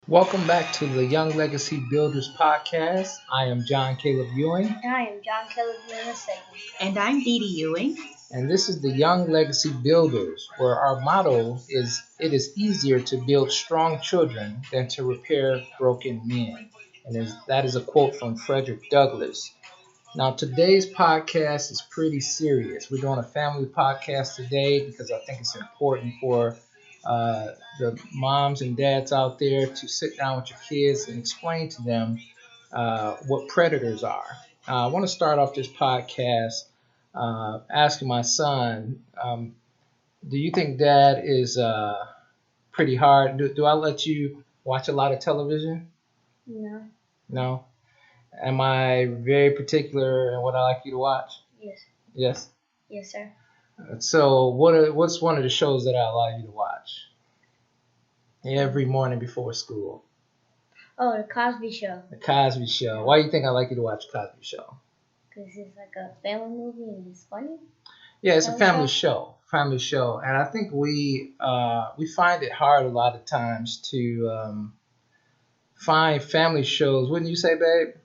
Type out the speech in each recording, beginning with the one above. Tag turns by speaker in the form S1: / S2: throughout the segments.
S1: Welcome back to the Young Legacy Builders Podcast. I am John Caleb Ewing,
S2: And I am John Caleb Ewing II.
S3: And I'm Dee Dee Ewing.
S1: and this is the Young Legacy Builders, where our motto is it is easier to build strong children than to repair broken men. That is a quote from Frederick Douglass. Now, today's podcast is pretty serious. We're doing a family podcast today because I think it's important for the moms and dads out there to sit down with your kids and explain to them what predators are. I want to start off this podcast asking my son, do you think dad is pretty hard? Do I let you watch a lot of television?
S2: No.
S1: No? Am I very particular in what I like you to watch?
S2: Yes.
S1: Yes?
S2: Yes, sir.
S1: So what's one of the shows that I allow you to watch every morning before school?
S2: Oh, the Cosby Show.
S1: The Cosby Show. Why do you think I like you to watch the Cosby Show?
S2: Because it's like a family movie and it's funny.
S1: Yeah, it's a family show. Family show. And I think we find it hard a lot of times to find family shows. Wouldn't you say, babe?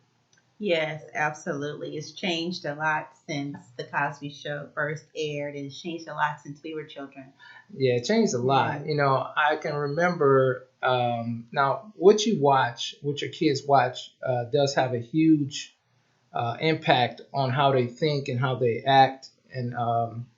S3: Yes, absolutely. It's changed a lot since the Cosby Show first aired. It's changed a lot since we were children.
S1: Yeah, it changed a lot. You know, I can remember now what you watch, what your kids watch, does have a huge impact on how they think and how they act, and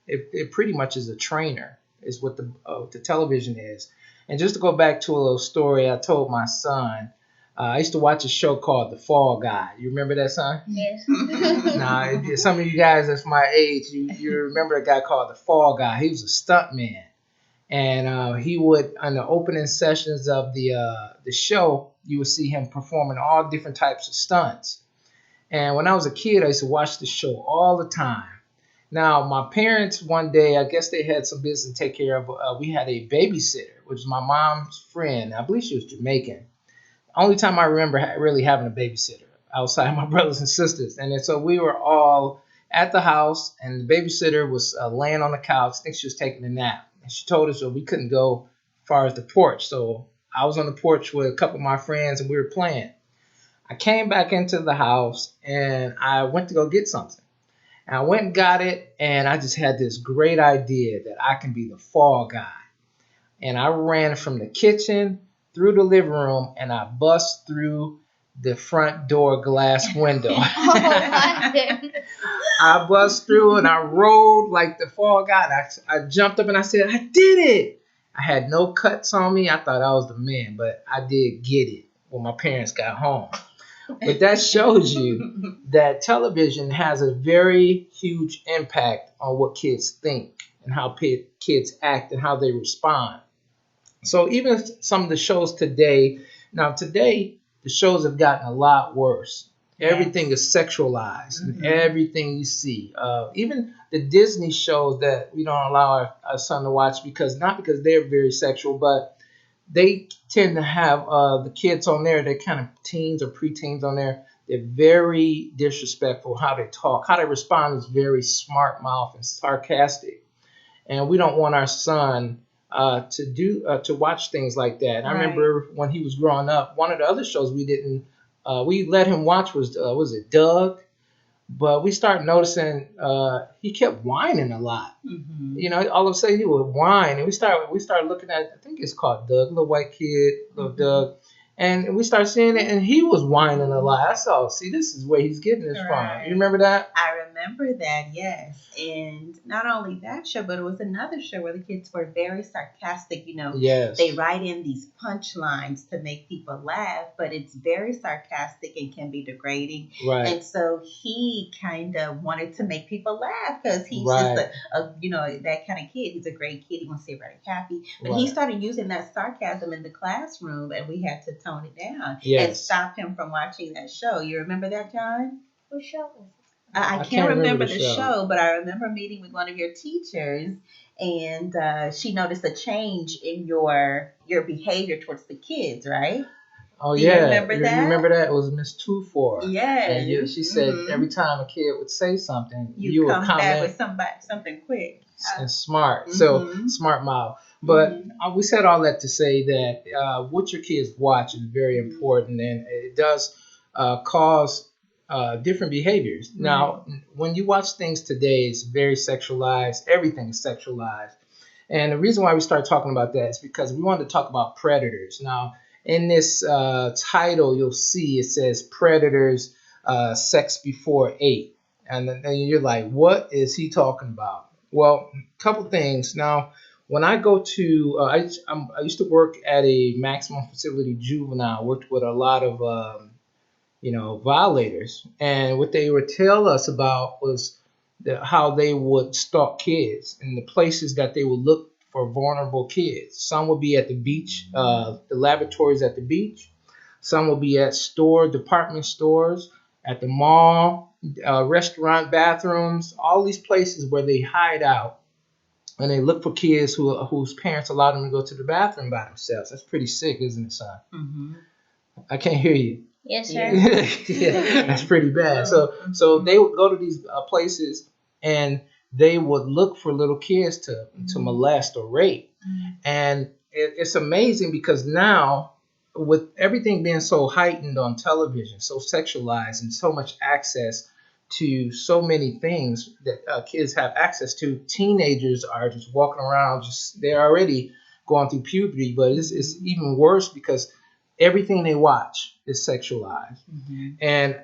S1: it pretty much is a trainer, is what the television is. And just to go back to a little story I told my son, I used to watch a show called The Fall Guy. You remember that, son?
S2: Yes.
S1: Now, some of you guys that's my age, you remember a guy called The Fall Guy. He was a stunt man. And he would, on the opening sessions of the show, you would see him performing all different types of stunts. And when I was a kid, I used to watch the show all the time. Now, my parents, one day, I guess they had some business to take care of. We had a babysitter, which was my mom's friend. I believe she was Jamaican. Only time I remember really having a babysitter outside my brothers and sisters. And then, so we were all at the house, and the babysitter was laying on the couch. I think she was taking a nap. And she told us that we couldn't go as far as the porch. So I was on the porch with a couple of my friends, and we were playing. I came back into the house, and I went to go get something. And I went and got it, and I just had this great idea that I can be the fall guy. And I ran from the kitchen through the living room, and I bust through the front door glass window. I bust through and I rolled like the fall guy. I jumped up and I said, I did it. I had no cuts on me. I thought I was the man, but I did get it when my parents got home. But that shows you that television has a very huge impact on what kids think and how kids act and how they respond. So even some of the shows today, the shows have gotten a lot worse. Everything is sexualized, and everything you see. Even the Disney shows that we don't allow our son to watch not because they're very sexual, but they tend to have the kids on there, they're kind of teens or preteens on there. They're very disrespectful. How they talk, how they respond is very smart mouth and sarcastic. And we don't want our son to watch things like that. And I remember when he was growing up, one of the other shows we let him watch was it Doug? But we started noticing he kept whining a lot. Mm-hmm. You know, all of a sudden he would whine, and we started looking at, I think it's called Doug, little white kid, little Doug. And we started seeing it, and he was whining a lot. I saw, see, this is where he's getting this from. You remember that?
S3: I remember that, yes. And not only that show, but it was another show where the kids were very sarcastic. You know,
S1: yes.
S3: They write in these punchlines to make people laugh, but it's very sarcastic and can be degrading.
S1: Right.
S3: And so he kind of wanted to make people laugh because he's just that kind of kid. He's a great kid. He wants to see everybody happy. But he started using that sarcasm in the classroom, and we had to tone it down and stop him from watching that show. You remember that, John?
S2: What show was it?
S3: I can't remember the show, but I remember meeting with one of your teachers, and she noticed a change in your behavior towards the kids, right?
S1: Oh,
S3: Do
S1: yeah.
S3: You remember that?
S1: You remember that? It was Miss Tufor.
S3: Yeah.
S1: And she said every time a kid would say something,
S3: you
S1: would
S3: come back with something quick
S1: and smart. So smart mouth. But we said all that to say that what your kids watch is very important, and it does cause different behaviors. Now, when you watch things today, it's very sexualized. Everything is sexualized. And the reason why we started talking about that is because we wanted to talk about predators. Now, in this title, you'll see it says Predators, Sex Before 8. And then you're like, what is he talking about? Well, a couple things. Now, when I go to, I used to work at a maximum facility juvenile. I worked with a lot of, violators. And what they would tell us about was how they would stalk kids and the places that they would look for vulnerable kids. Some would be at the beach, the lavatories at the beach. Some will be at department stores, at the mall, restaurant bathrooms, all these places where they hide out and they look for kids whose parents allow them to go to the bathroom by themselves. That's pretty sick, isn't it, son?
S3: Mm-hmm.
S1: I can't hear you.
S2: Yes, sir.
S1: Yeah, that's pretty bad. So they would go to these places and they would look for little kids to molest or rape. And it's amazing because now, with everything being so heightened on television, so sexualized, and so much access to so many things that kids have access to, teenagers are just walking around, they're already going through puberty, but it's even worse because everything they watch is sexualized. And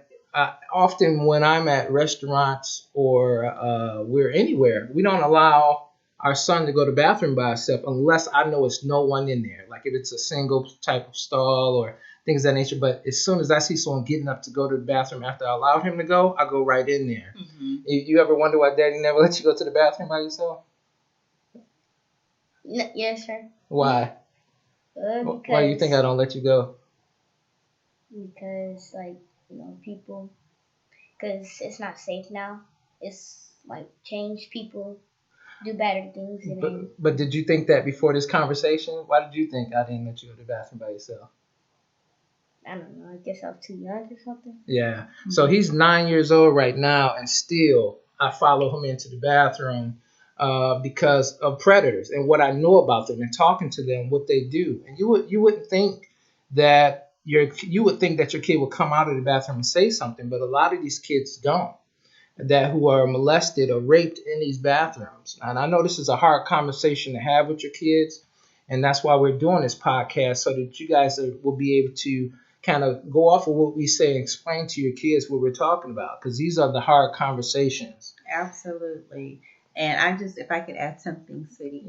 S1: often when I'm at restaurants or we're anywhere, we don't allow our son to go to the bathroom by himself unless I know it's no one in there. Like if it's a single type of stall or things of that nature. But as soon as I see someone getting up to go to the bathroom after I allowed him to go, I go right in there. You ever wonder why Daddy never let you go to the bathroom by yourself?
S2: Yes, sir.
S1: Why? Why do you think I don't let you go?
S2: Because, people, because it's not safe now. It's, change people, do better things.
S1: But did you think that before this conversation? Why did you think I didn't let you go to the bathroom by yourself?
S2: I don't know. I guess I was too young or something.
S1: Yeah. So he's 9 years old right now, and still I follow him into the bathroom because of predators and what I know about them and talking to them, what they do. And you wouldn't think that you would think that your kid would come out of the bathroom and say something, but a lot of these kids don't. Who are molested or raped in these bathrooms. And I know this is a hard conversation to have with your kids, and that's why we're doing this podcast, so that you guys will be able to kind of go off of what we say and explain to your kids what we're talking about, because these are the hard conversations.
S3: Absolutely. And if I could add something, sweetie.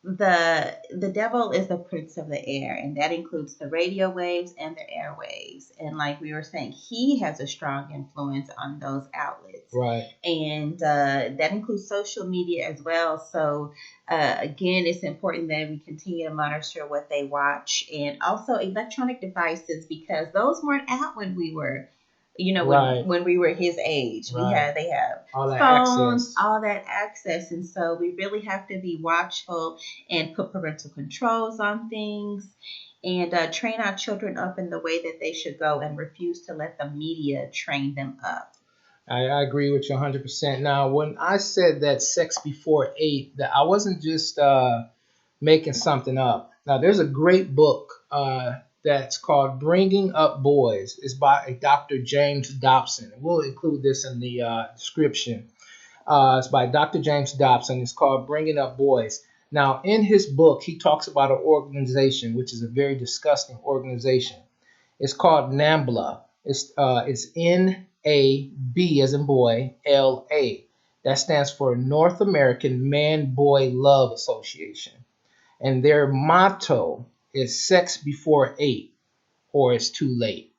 S3: The devil is the prince of the air, and that includes the radio waves and the airwaves. And like we were saying, he has a strong influence on those outlets.
S1: Right.
S3: And that includes social media as well. So again, it's important that we continue to monitor what they watch, and also electronic devices, because those weren't out when we were when we were his age. They have
S1: all that
S3: phones,
S1: access.
S3: all that access. And so we really have to be watchful and put parental controls on things, and train our children up in the way that they should go, and refuse to let the media train them up.
S1: I agree with you 100%. Now, when I said that sex before 8, that I wasn't just making something up. Now, there's a great book that's called Bringing Up Boys. It's by Dr. James Dobson. We'll include this in the description. It's by Dr. James Dobson. It's called Bringing Up Boys. Now, in his book, he talks about an organization, which is a very disgusting organization. It's called NAMBLA. It's NAB as in boy, LA. That stands for North American Man-Boy Love Association. And their motto is sex before 8 or it's too late.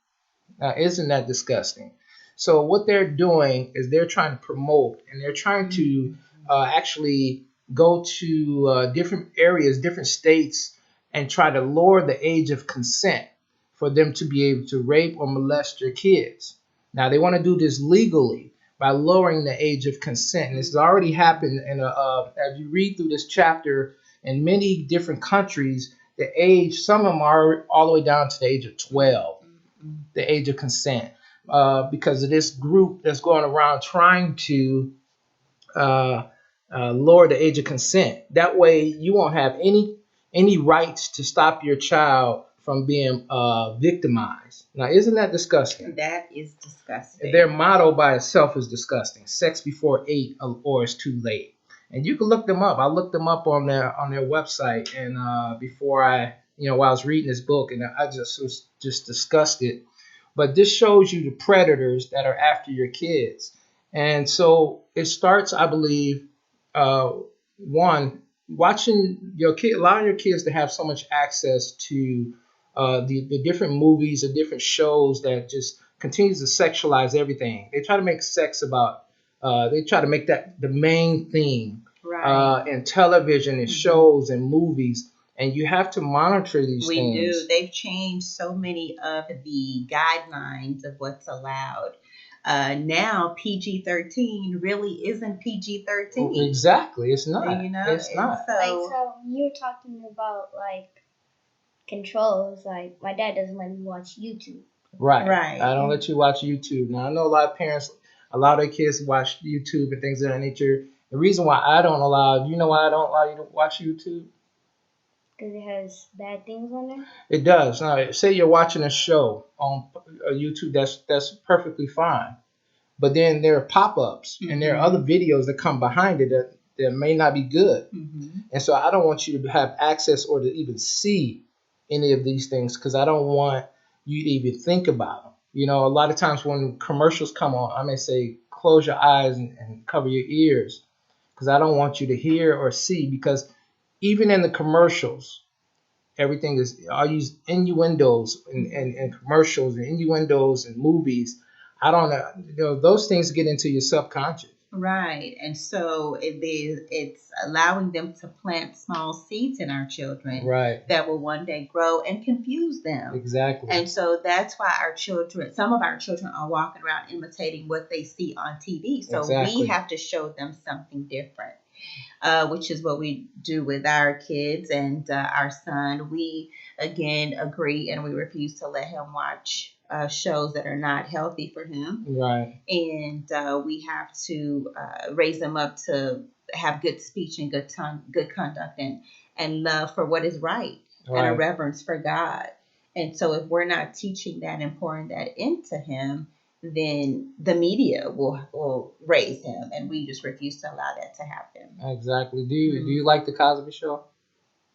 S1: Now, isn't that disgusting? So what they're doing is they're trying to promote, and they're trying to actually go to different areas, different states, and try to lower the age of consent for them to be able to rape or molest your kids. Now, they want to do this legally by lowering the age of consent. And this has already happened. And as you read through this chapter, in many different countries, the age, some of them are all the way down to the age of 12, the age of consent, because of this group that's going around trying to lower the age of consent. That way, you won't have any rights to stop your child from being victimized. Now, isn't that disgusting?
S3: That is disgusting.
S1: Their motto by itself is disgusting. Sex before 8 or it's too late. And you can look them up. I looked them up on their website, and before while I was reading this book, and I was just disgusted. But this shows you the predators that are after your kids. And so it starts, I believe, one, watching your kid, allowing your kids to have so much access to the different movies, the different shows that just continues to sexualize everything. They try to make sex about, they try to make that the main theme in television and shows and movies. And you have to monitor these things.
S3: We do. They've changed so many of the guidelines of what's allowed. Now PG-13 really isn't PG-13.
S1: Exactly, it's not. It's not.
S2: So you're talking about controls. Like my dad doesn't let me watch YouTube.
S1: Right. I don't let you watch YouTube. Now I know a lot of parents allow their kids to watch YouTube and things of that nature. The reason why I don't allow, you know why I don't allow you to watch YouTube?
S2: Because it has bad things on there?
S1: It does. Now, say you're watching a show on YouTube, that's perfectly fine. But then there are pop-ups, and there are other videos that come behind it that may not be good. And so I don't want you to have access or to even see any of these things because I don't want you to even think about them. You know, a lot of times when commercials come on, I may say, close your eyes and cover your ears because I don't want you to hear or see because even in the commercials, everything is, I use innuendos and commercials and innuendos and movies. I don't know, those things get into your subconscious.
S3: Right. And so it's allowing them to plant small seeds in our children that will one day grow and confuse them.
S1: Exactly.
S3: And so that's why some of our children are walking around imitating what they see on TV. So we have to show them something different. Which is what we do with our kids and our son. We, again, agree and we refuse to let him watch shows that are not healthy for him.
S1: Right.
S3: And we have to raise them up to have good speech and good conduct and love for what is right and a reverence for God. And so if we're not teaching that and pouring that into him, then the media will raise him, and we just refuse to allow that to happen.
S1: Exactly. Do you like the Cosby Show?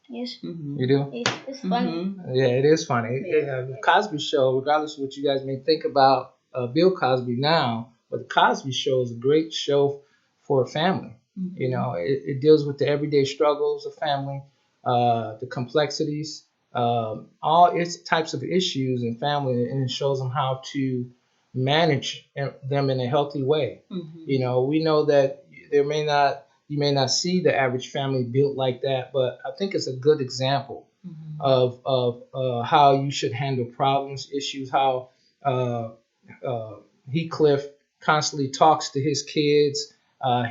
S2: Yes.
S1: You do?
S2: It's funny.
S1: Yeah, it is funny. The Cosby Show, regardless of what you guys may think about Bill Cosby now, but the Cosby Show is a great show for a family. You know, it deals with the everyday struggles of family, the complexities, all its types of issues in family, and it shows them how to manage them in a healthy way. You know, we know that you may not see the average family built like that, but I think it's a good example of how you should handle problems, issues, how Heathcliff constantly talks to his kids.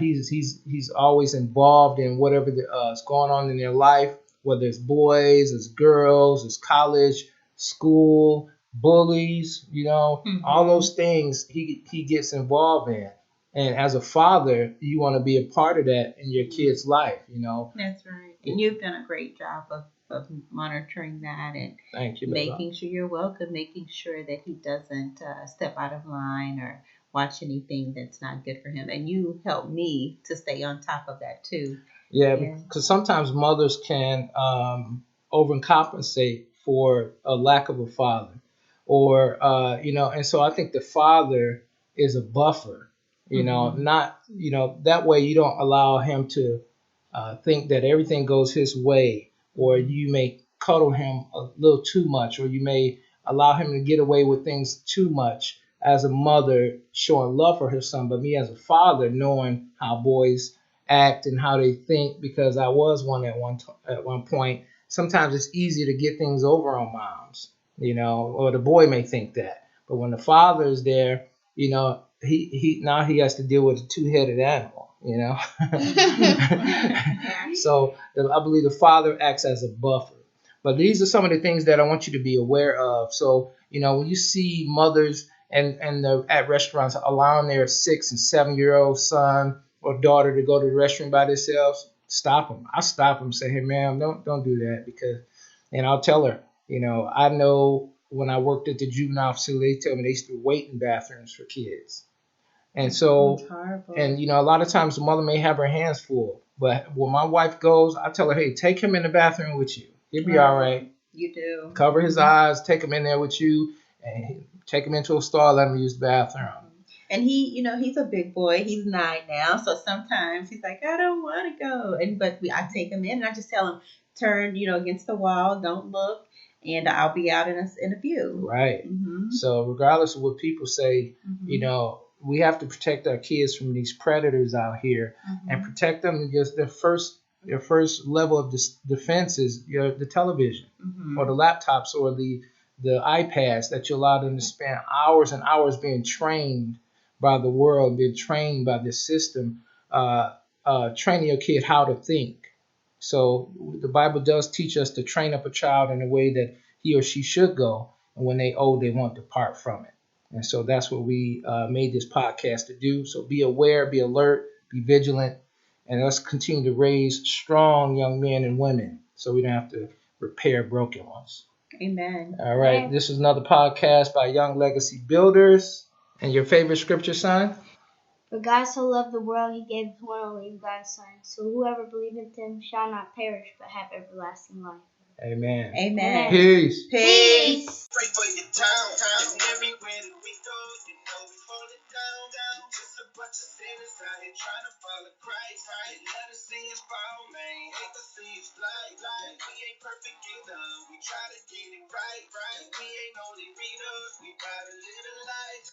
S1: He's always involved in whatever is going on in their life, whether it's boys, it's girls, it's college, school, bullies, you know, all those things he gets involved in. And as a father, you want to be a part of that in your kid's life, you know.
S3: That's right. And you've done a great job of monitoring that and
S1: thank you,
S3: making sure you're welcome, making sure that he doesn't step out of line or watch anything that's not good for him. And you help me to stay on top of that too.
S1: Yeah, because sometimes mothers can overcompensate for a lack of a father. Or, you know, and so I think the father is a buffer, you know, not, you know, that way you don't allow him to think that everything goes his way, or you may cuddle him a little too much, or you may allow him to get away with things too much as a mother showing love for her son. But me as a father, knowing how boys act and how they think, because I was one at one point, sometimes it's easier to get things over on moms. You know, or the boy may think that. But when the father is there, you know, he now he has to deal with a two-headed animal, you know. So I believe the father acts as a buffer. But these are some of the things that I want you to be aware of. So, you know, when you see mothers and they're at restaurants allowing their 6 and 7 year old son or daughter to go to the restroom by themselves, stop them. I stop them, say, hey, ma'am, don't do that, because, and I'll tell her, I know when I worked at the juvenile facility, they tell me they used to wait in bathrooms for kids. And so, and a lot of times the mother may have her hands full, but when my wife goes, I tell her, hey, take him in the bathroom with you. He'll be all right.
S3: You do.
S1: Cover his eyes, take him in there with you, and take him into a stall, let him use the bathroom.
S3: And he, he's a big boy. He's 9 now, so sometimes he's like, I don't want to go. But I take him in, and I just tell him, turn, against the wall, don't look, and I'll be out in a few.
S1: Right. Mm-hmm. So regardless of what people say, we have to protect our kids from these predators out here, and protect them because their first level of defense is the television or the laptops or the iPads that you allow them to spend hours and hours being trained by the world, being trained by this system, training your kid how to think. So the Bible does teach us to train up a child in a way that he or she should go, and when they old, they won't depart from it. And so that's what we made this podcast to do. So be aware, be alert, be vigilant, and let's continue to raise strong young men and women so we don't have to repair broken ones.
S3: Amen.
S1: All right. Amen. This is another podcast by Young Legacy Builders. And your favorite scripture, son?
S2: For God so loved the world, he gave his one only begotten Son, so whoever believeth in him shall not perish, but have everlasting life.
S1: Amen.
S3: Amen.
S1: Peace.
S3: Peace.
S4: Pray for your town, everywhere that we go, we hold it down. Just a bunch of sinners out here trying to follow Christ. Let us see his fall, man. Hate to see his flight. We ain't perfect either. We try to get it right. We ain't only readers. We gotta live a life.